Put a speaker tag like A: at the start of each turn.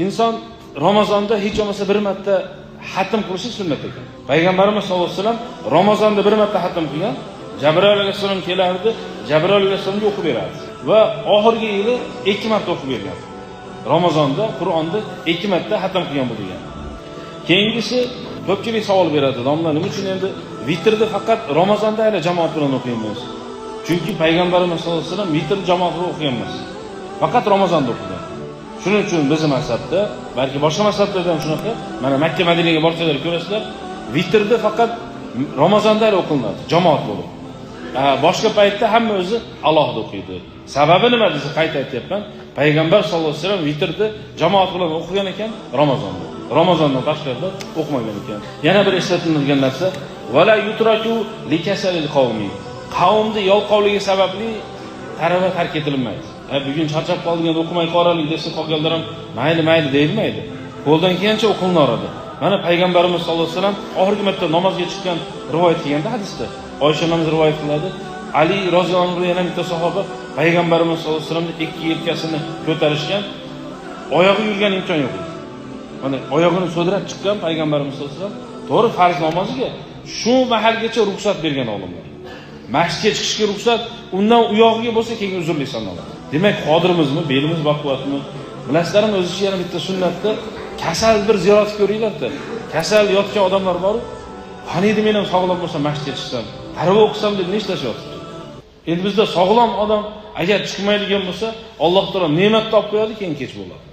A: inson Ramazonda hech bo'lmasa bir marta xatm qilishi sunnat ekan. Payg'ambarimiz sollallohu alayhi vasallam Ramazonda bir marta xatm qilgan. Jibril alayhissalom kelardi, Jibril alayhissalomga o'qib berardi va oxirgi yili 2 marta o'qib bergan. Ramazonda Qur'onni 2 marta xatm qilgan bu degan. Keyingisi ko'pchilik savol beradi, domla nima uchun endi vitrni faqat Ramazonda hali jamoat bilan o'qiymiz? Chunki payg'ambarimiz sollallohu alayhi vasallam vitr jamoat bilan o'qigan emas. Faqat Ramazonda o'qigan. Shuning uchun bizim mazhabda, balki boshqa mazhablarda ham shunaqa, mana Makka Madinaga borsalar ko'rasizlar, vitrni faqat Ramazonda o'qilinadi, jamoat bo'lib. Boshqa paytda hamma o'zi alohida o'qiydi. Sababi nima desa qayta aytayapman. Payg'ambar sollallohu alayhi vasallam vitrni jamoat bilan o'qigan ekan Ramazonda. Ramazondan tashqarida o'qimagan ekan. Yana bir eslatiladigan narsa, vala yutraku likasalil qavmi. Qavmning yolqovligi sababli tarava tark etilmaydi. Bugun charchab qolgan o'qimay qoralik desa qolganlar ham mayli deyilmaydi. Qo'ldan kelgancha o'qilaveradi. Mana payg'ambarimiz sollallohu alayhi vasallam oxirgi marta namozga chiqqan rivoyat kelganda hadisda Oysha onamiz rivoyat qiladi. Ali roziyallohu anhu yana bitta sahoba payg'ambarimiz sollallohu alayhi vasallamning ikki yelkasini ko'tarishgan, oyog'i yurgan imkon yo'q edi. Mana oyog'ini so'dirab chiqqan payg'ambarimiz sollallohu alayhi vasallam to'g'ri farz namoziga shu mahalgacha ruxsat bergan olimlar. Masjidga chiqishga ruxsat, undan u yog'iga bo'lsa keyin uzrli sanaladi. Demak, qodirmizmi, belimiz baquvvatmi? Bilasizlarmi, o'zicha yana bitta sunnatda kasal bir ziyorat ko'ringlar-da. Kasal yotgan odamlar bor-ku, qaniydi men ham sog'lom bo'lsam masjidga chiqsam, tarbiya o'qisam deb nechtashyapti. Endi bizda sog'lom odam agar chiqmaydigan bo'lsa, Alloh taolo ne'mat topib qo'yadi, keyin kech bo'ladi.